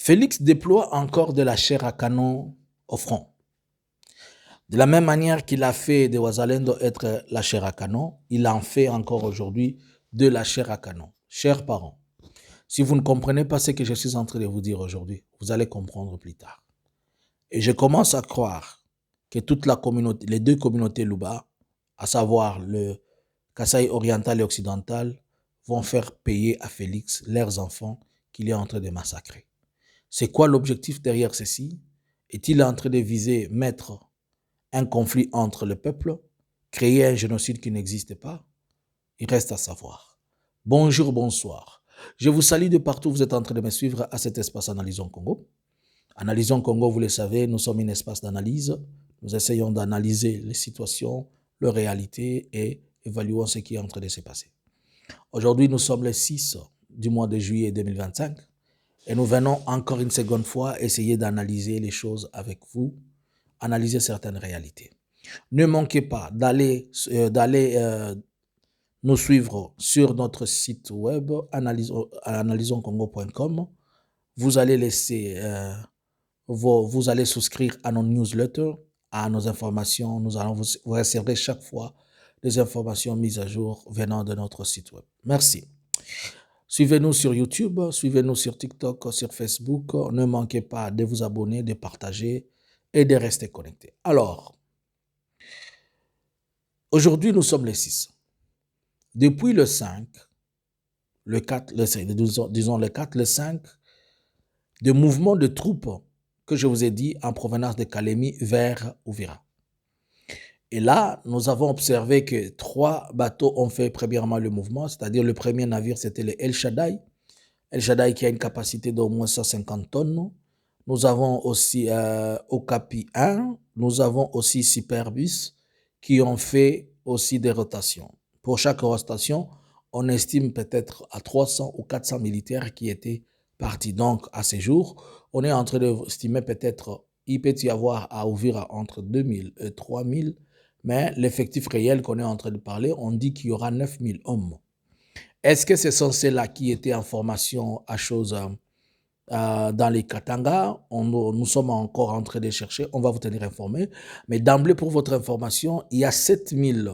Félix déploie encore de la chair à canon au front. De la même manière qu'il a fait de Ouazalendo être la chair à canon, il en fait encore aujourd'hui de la chair à canon. Chers parents, si vous ne comprenez pas ce que je suis en train de vous dire aujourd'hui, vous allez comprendre plus tard. Et je commence à croire que toute la communauté, les deux communautés Luba, à savoir le Kasaï oriental et occidental, vont faire payer à Félix leurs enfants qu'il est en train de massacrer. C'est quoi l'objectif derrière ceci? Est-il en train de viser mettre un conflit entre le peuple, créer un génocide qui n'existe pas? Il reste à savoir. Bonjour, bonsoir. Je vous salue de partout où vous êtes en train de me suivre à cet espace Analysons Congo. Analysons Congo, vous le savez, nous sommes un espace d'analyse. Nous essayons d'analyser les situations, leurs réalités et évaluons ce qui est en train de se passer. Aujourd'hui, nous sommes le 6 du mois de juillet 2025 et nous venons encore une seconde fois essayer d'analyser les choses avec vous, analyser certaines réalités. Ne manquez pas d'aller nous suivre sur notre site web analysonscongo.com. Vous allez laisser vous allez souscrire à nos newsletters, à nos informations. Nous allons vous recevrez chaque fois des informations mises à jour venant de notre site web. Merci. Suivez-nous sur YouTube, suivez-nous sur TikTok, sur Facebook. Ne manquez pas de vous abonner, de partager et de rester connectés. Alors, aujourd'hui, nous sommes le 6. Depuis le 5, le 4, disons le 4, le 5, de mouvements de troupes que je vous ai dit en provenance de Kalemi vers Uvira. Et là, nous avons observé que 3 bateaux ont fait premièrement le mouvement, c'est-à-dire le premier navire, c'était le El Shaddai. El Shaddai qui a une capacité d'au moins 150 tonnes. Nous avons aussi Okapi 1, nous avons aussi Superbus qui ont fait aussi des rotations. Pour chaque rotation, on estime peut-être à 300 ou 400 militaires qui étaient partis. Donc, à ce jour, on est en train d'estimer peut-être, il peut y avoir à Uvira entre 2000 et 3000, mais l'effectif réel qu'on est en train de parler, on dit qu'il y aura 9000 hommes. Est-ce que ce sont ceux-là qui étaient en formation à choses dans les Katanga? Nous sommes encore en train de chercher, on va vous tenir informé. Mais d'emblée, pour votre information, il y a 7000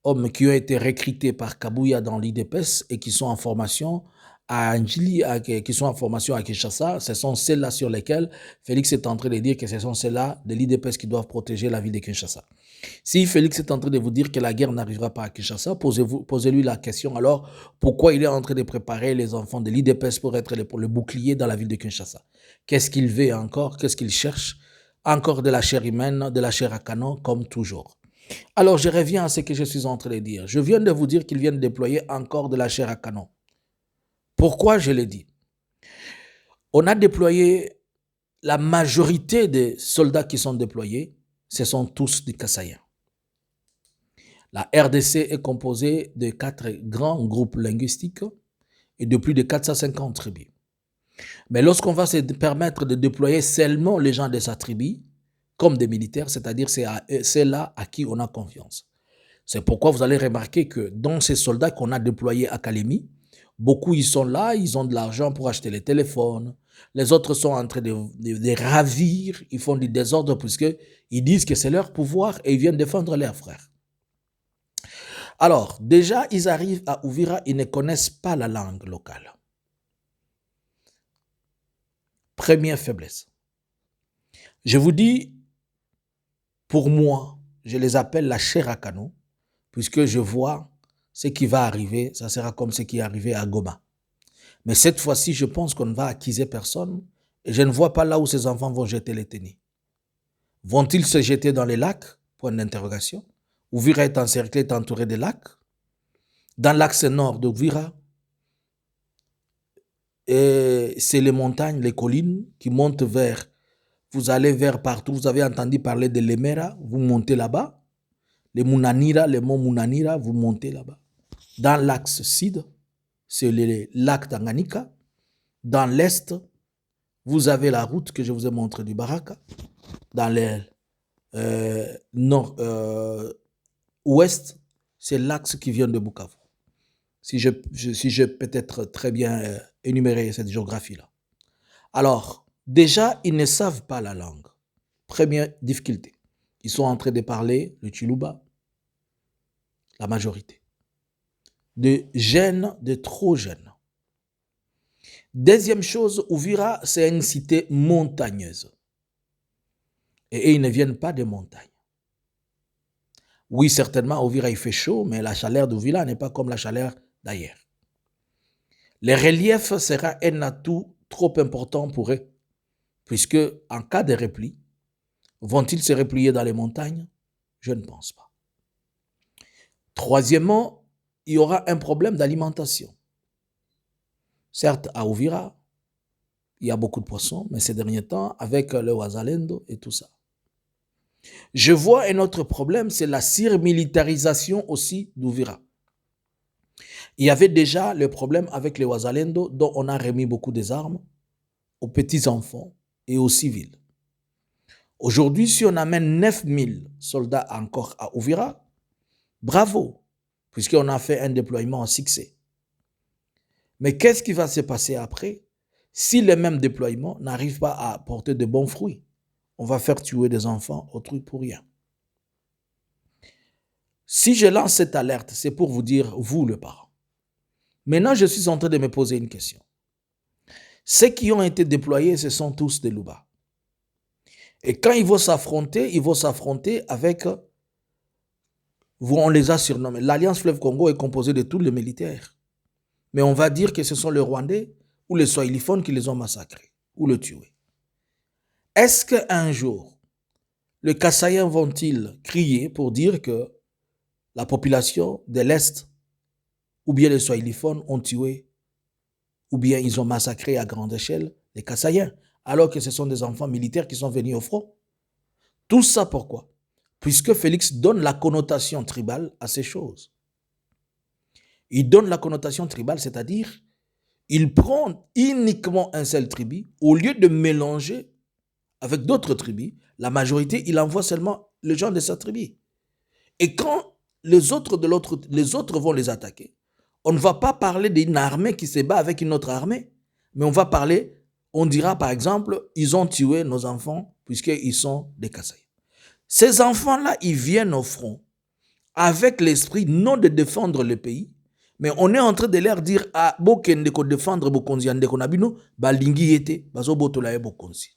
hommes qui ont été recrutés par Kabouya dans l'IDPS et qui sont en formation à Njili, qui sont en formation à Kinshasa. Ce sont celles-là sur lesquelles Félix est en train de dire que ce sont celles-là de l'IDPS qui doivent protéger la ville de Kinshasa. Si Félix est en train de vous dire que la guerre n'arrivera pas à Kinshasa, posez-lui la question alors pourquoi il est en train de préparer les enfants de l'IDPS pour être le bouclier dans la ville de Kinshasa. Qu'est-ce qu'il veut encore? Qu'est-ce qu'il cherche? Encore de la chair humaine, de la chair à canon, comme toujours. Alors, je reviens à ce que je suis en train de dire. Je viens de vous dire qu'ils viennent déployer encore de la chair à canon. Pourquoi je l'ai dit? On a déployé la majorité des soldats qui sont déployés, ce sont tous des Kassaïens. La RDC est composée de 4 grands groupes linguistiques et de plus de 450 tribus. Mais lorsqu'on va se permettre de déployer seulement les gens de sa tribu, comme des militaires, c'est-à-dire c'est là à qui on a confiance. C'est pourquoi vous allez remarquer que dans ces soldats qu'on a déployés à Kalemi, beaucoup ils sont là, ils ont de l'argent pour acheter les téléphones. Les autres sont en train de ravir, ils font du désordre puisqu'ils disent que c'est leur pouvoir et ils viennent défendre leurs frères. Alors, déjà, ils arrivent à Uvira, ils ne connaissent pas la langue locale. Première faiblesse. Je vous dis, pour moi, je les appelle la chair à canon, puisque je vois ce qui va arriver, ça sera comme ce qui est arrivé à Goma. Mais cette fois-ci, je pense qu'on ne va acquiser personne et je ne vois pas là où ces enfants vont jeter les tennis. Vont-ils se jeter dans les lacs? Point d'interrogation. Uvira est encerclé, est entouré de lacs. Dans l'axe nord d'Uvira, c'est les montagnes, les collines qui montent vers, vous allez vers partout, vous avez entendu parler de l'Emera, vous montez là-bas. Les Mounanira, les monts Mounanira, vous montez là-bas. Dans l'axe sud, c'est le lac Tanganyika. Dans l'est, vous avez la route que je vous ai montrée du Baraka. Dans le nord-ouest, c'est l'axe qui vient de Bukavu. Si je peux être très bien énumérer cette géographie-là. Alors, déjà, ils ne savent pas la langue. Première difficulté. Ils sont en train de parler le Chiluba, la majorité. De jeunes, de trop jeunes. Deuxième chose, Uvira, c'est une cité montagneuse. Et ils ne viennent pas des montagnes. Oui, certainement, Uvira, il fait chaud, mais la chaleur d'Uvira n'est pas comme la chaleur d'ailleurs. Le relief sera un atout trop important pour eux, puisque en cas de repli, vont-ils se replier dans les montagnes? Je ne pense pas. Troisièmement, il y aura un problème d'alimentation. Certes, à Uvira, il y a beaucoup de poissons, mais ces derniers temps, avec le Wazalendo et tout ça. Je vois un autre problème, c'est la surmilitarisation aussi d'Uvira. Il y avait déjà le problème avec les Wazalendo, dont on a remis beaucoup des armes aux petits-enfants et aux civils. Aujourd'hui, si on amène 9000 soldats encore à Uvira, bravo, puisqu'on a fait un déploiement en succès. Mais qu'est-ce qui va se passer après si le même déploiement n'arrive pas à porter de bons fruits? On va faire tuer des enfants au truc pour rien. Si je lance cette alerte, c'est pour vous dire, vous le parent. Maintenant, je suis en train de me poser une question. Ceux qui ont été déployés, ce sont tous des loupas. Et quand ils vont s'affronter avec, on les a surnommés. L'Alliance Fleuve Congo est composée de tous les militaires. Mais on va dire que ce sont les Rwandais ou les Swahiliphones qui les ont massacrés ou le tués. Est-ce qu'un jour, les Kassaïens vont-ils crier pour dire que la population de l'Est ou bien les Swahiliphones ont tué ou bien ils ont massacré à grande échelle les Kassaïens, alors que ce sont des enfants militaires qui sont venus au front? Tout ça pourquoi? Puisque Félix donne la connotation tribale à ces choses. Il donne la connotation tribale, c'est-à-dire il prend uniquement un seul tribu, au lieu de mélanger avec d'autres tribus, la majorité, il envoie seulement les gens de sa tribu. Et quand les autres vont les attaquer, on ne va pas parler d'une armée qui se bat avec une autre armée, mais on dira par exemple, ils ont tué nos enfants puisqu'ils sont des Kassaïs. Ces enfants-là, ils viennent au front avec l'esprit non de défendre le pays, mais on est en train de leur dire, ah, bokende ko défendre bokonzi ande ko nabino, balingi yete, bazo botola ye bokonzi.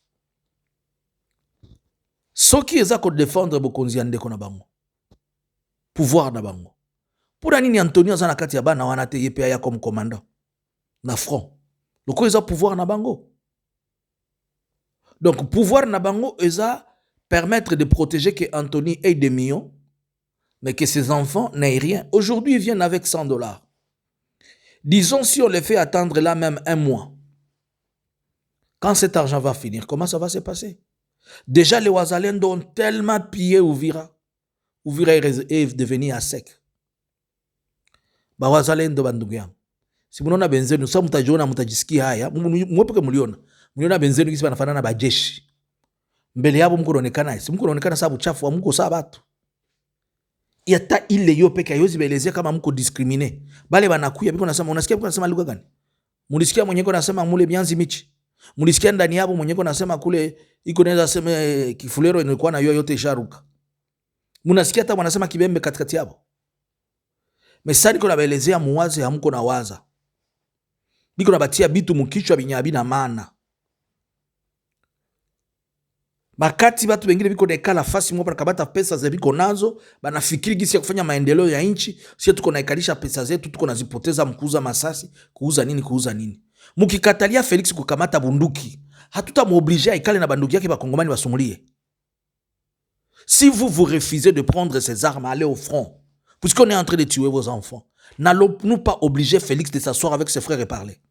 Soki eza ko défendre bokonzi ande ko na bango. Pouvoir na bango. Pour nini Antonio aza na kati ya bana wana te yepe ya comme commandant na front. Loko eza pouvoir na bango. Donc pouvoir na bango eza permettre de protéger que Anthony ait des millions, mais que ses enfants n'aient rien. Aujourd'hui, ils viennent avec $100. Disons si on les fait attendre là même un mois. Quand cet argent va finir, comment ça va se passer? Déjà, les Wazalendo ont tellement pillé Uvira. Uvira est devenu à sec. Ba Wazalendo bandugu. Si munaona benzenu, sa mutajiona mutajisikia haya, mwepeke muliona. Muliona benzenu kisi banafanana bajeshi. Mbele yabo mko naonekana, si mko naonekana sababu uchafu wa mko sababu watu. Yata ile yo peke yozi belezea kama mko discriminer. Bale banakuya biko nasema unasikia biko nasema lugha gani? Mulisikia mwenyeko nasema mule mianzi michi. Mulisikia ndani yabo mwenyeko nasema kule iko naweza sema kifulero ilikuwa na yote isharuka. Munasikia hata wanasema kibembe katikati yabo. Mesani kuna belezea muwaze hamko na waza. Biko na batia bitu mukichwa binyabi na maana. Makati batu wengine biko nekala fasi mwa kabata pesa ze biko nazo, banafikiri gisi ya kufanya maendeleo ya nchi, sisi tuko naikalisha pesa zetu, tuko nazipoteza mkuuza masasi, kuuza nini. Mukikatalia Felix kukamata bunduki, hatutamoblige aikale na banduki yake bakongomani basumulie. Si vous refusez de prendre ces armes, allez au front, puisqu'on est en train de tuer vos enfants, n'allons-nous pas obliger Félix de s'asseoir avec ses frères et parler?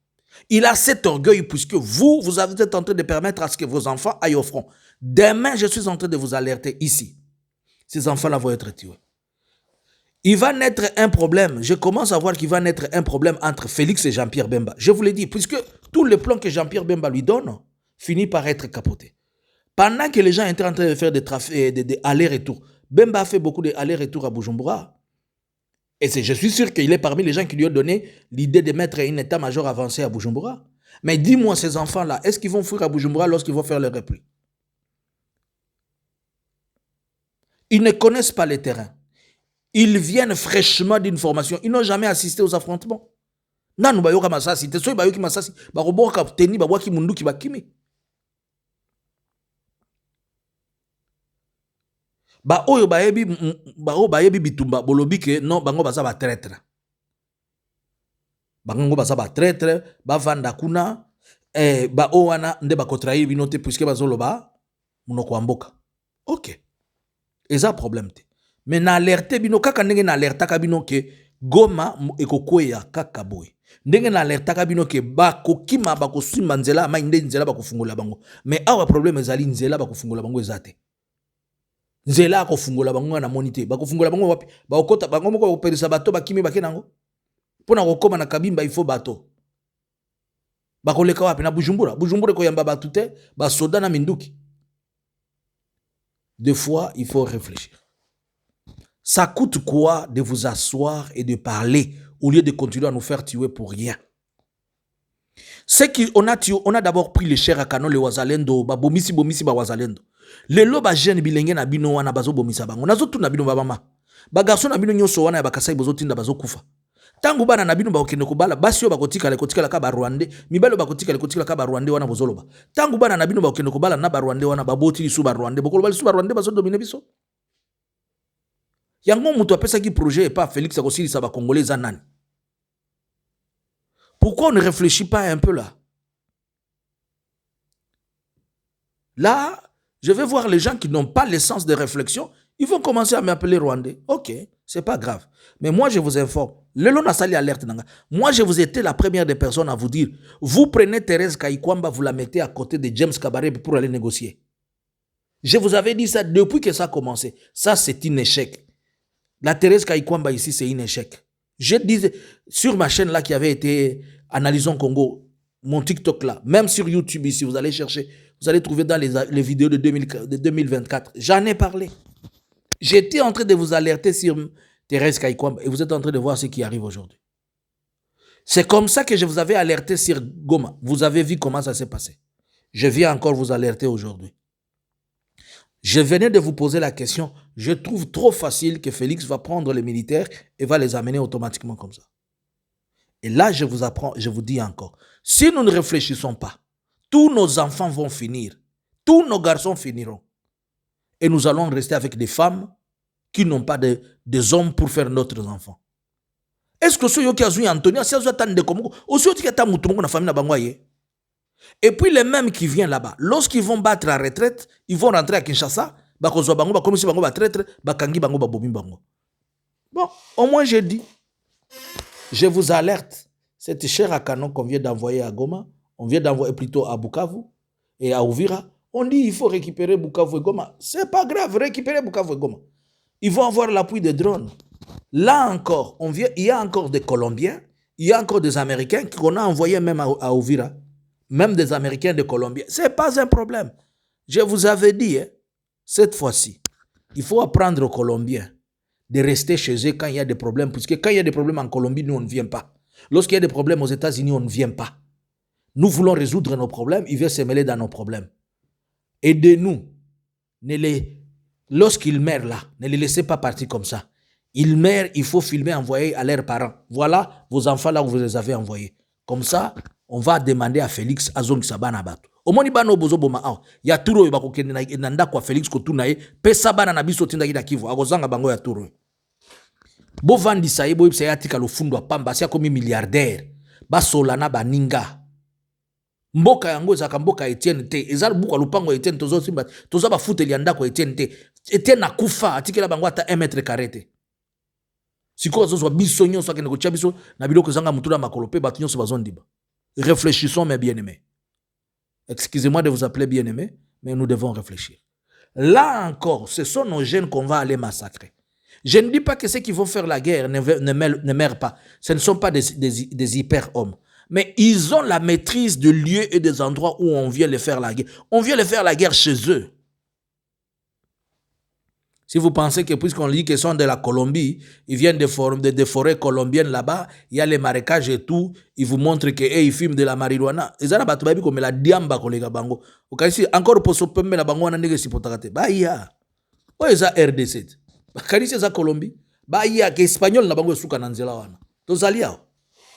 Il a cet orgueil puisque vous êtes en train de permettre à ce que vos enfants aillent au front. Demain, je suis en train de vous alerter ici. Ces enfants-là vont être tués. Il va naître un problème. Je commence à voir qu'il va naître un problème entre Félix et Jean-Pierre Bemba. Je vous l'ai dit, puisque tout le plan que Jean-Pierre Bemba lui donne finit par être capoté. Pendant que les gens étaient en train de faire des allers-retours, Bemba a fait beaucoup d'allers-retours à Bujumbura. Et je suis sûr qu'il est parmi les gens qui lui ont donné l'idée de mettre un état-major avancé à Bujumbura. Mais dis-moi, ces enfants-là, est-ce qu'ils vont fuir à Bujumbura lorsqu'ils vont faire le repli? Ils ne connaissent pas les terrains. Ils viennent fraîchement d'une formation. Ils n'ont jamais assisté aux affrontements. Nanu bayoka masasi, te soy bayoki masasi, baroboka teni babwaki munduki bakimi. Ba oyo bayebi bitumba bolobi ke non bango baza ba traître. Bango baza ba traître, ba vanda kuna ba owana nde ba kotrahi binote puisque bazoloba munoko mboka. OK. Eza problème te. Mais na alerte bino kaka ndenge na alertaka bino ke Goma ekokweya kaka boy. Ndenge na alertaka bino ke bakokima bakosima nzela ma inde nzela bakofungola bango. Mais awa problème ezali nzela bakofungola bango ezate. Nzela akofungola bango na monite. Bakofungola bango wapi? Bakokota bango moko opelisa bato bakimi bakenango. Pona kokoma na kabimba il faut bato. Bakoleka wapi na Bujumbura? Bujumbura koyamba batu te, ba soda na minduki. Des fois, il faut réfléchir. Ça coûte quoi de vous asseoir et de parler au lieu de continuer à nous faire tuer pour rien? C'est qu'on a tué, on a d'abord pris les chers à canon, les wazalendo, ba bomisi ba wazalendo. Les loba jeune bilenge na bino wana bazo bomisa bango. Nazo tu na bino babama. Ba garçon na bino nyoso wana ya bakasai bozo tinda bazo kufa. Tangu bana na bino ba okende kobala basi yo bakotika le ka ba Rwandais, mibalo bakotika le ka ba Rwandais wana bozoloba. Tangu bana na bino ba okende kobala na ba Rwandais wana baboti li su ba Rwandais, bokolo bali su ba Rwandais bazo dominer biso. Yango mutu apesa ki projet et pas Félix Akosili sa ba congolais zanani. Pourquoi on ne réfléchit pas un peu là? Là, je vais voir les gens qui n'ont pas l'essence de réflexion, ils vont commencer à m'appeler Rwandais. OK, c'est pas grave. Mais moi, je vous informe. Le long sali alerte nanga. Moi, je vous étais la première des personnes à vous dire, vous prenez Thérèse Kayikwamba, vous la mettez à côté de James Kabaré pour aller négocier. Je vous avais dit ça depuis que ça a commencé. Ça, c'est un échec. La Thérèse Kayikwamba ici, c'est un échec. Je disais, sur ma chaîne là qui avait été Analysons Congo, mon TikTok là, même sur YouTube ici, vous allez chercher, vous allez trouver dans les vidéos de 2024. J'en ai parlé. J'étais en train de vous alerter sur Thérèse Kayikwamba et vous êtes en train de voir ce qui arrive aujourd'hui. C'est comme ça que je vous avais alerté sur Goma. Vous avez vu comment ça s'est passé. Je viens encore vous alerter aujourd'hui. Je venais de vous poser la question. Je trouve trop facile que Félix va prendre les militaires et va les amener automatiquement comme ça. Et là, je vous apprends, je vous dis encore, si nous ne réfléchissons pas, tous nos enfants vont finir. Tous nos garçons finiront. Et nous allons rester avec des femmes qui n'ont pas des hommes pour faire notre enfants. Est-ce que ceux qui ont joué Antonia, si vous attendez comme aussi qui ont la famille na. Et puis les mêmes qui viennent là-bas, lorsqu'ils vont battre à retraite, ils vont rentrer à Kinshasa, bakozwa bango ba komisi bango ba traître, bakangi bango ba bomi bango. Bon, au moins j'ai dit, je vous alerte, cette chair à canon qu'on vient d'envoyer à Goma, on vient d'envoyer plutôt à Bukavu et à Uvira, on dit il faut récupérer Bukavu et Goma. C'est pas grave, récupérer Bukavu et Goma. Ils vont avoir l'appui des drones. Là encore, il y a encore des Colombiens, il y a encore des Américains qu'on a envoyés même à Uvira. Même des Américains, des Colombiens. Ce n'est pas un problème. Je vous avais dit, cette fois-ci, il faut apprendre aux Colombiens de rester chez eux quand il y a des problèmes. Puisque quand il y a des problèmes en Colombie, nous, on ne vient pas. Lorsqu'il y a des problèmes aux États-Unis, on ne vient pas. Nous voulons résoudre nos problèmes, ils veulent se mêler dans nos problèmes. Aidez-nous. Lorsqu'ils meurent là, ne les laissez pas partir comme ça. Ils meurent, il faut filmer, envoyer à leurs parents. Voilà vos enfants là où vous les avez envoyés. Comme ça, on va demander à Félix Azong Sabana Bato. Au moins, bano bozo boma aw. Ya turo yo bako kende na ndako Félix ko tunaye pesa bana na biso tinda kida Kivu. Akozanga bango ya turo. Bo vandi sa yebo yipsa yatika lo fundo pamba sia komi milliardaire. Ba solana baninga. Mboka yango ezaka mboka Etienne te. Ezal buka lupango Etienne tozo simba tozo ba futeli ya ndako Etienne te. Etienne na kufa atikela bango ata 1 mètre carré te. Siko zo biso nyonso akende ko tia biso na biloko zanga mutula makolo pe batu nyonso bazondiba. Réfléchissons, mes bien-aimés. Excusez-moi de vous appeler bien-aimés, mais nous devons réfléchir. Là encore, ce sont nos jeunes qu'on va aller massacrer. Je ne dis pas que ceux qui vont faire la guerre ne meurent pas. Ce ne sont pas des hyper-hommes. Mais ils ont la maîtrise de lieux et des endroits où on vient les faire la guerre. On vient les faire la guerre chez eux. Si vous pensez que puisqu'on dit qu'ils sont de la Colombie, ils viennent des forêts colombiennes là-bas, il y a les marécages et tout, ils vous montrent qu'ils fument de la marijuana. Ils ont dit comme la diamba kolega bango. Encore pour ce peuple la bango na nege sipotakate. Bah ya. Ouais ça RDC. Bah kanisi ça Colombie. Bah ya que espagnol na bango suka nanzela wana. Tozalia.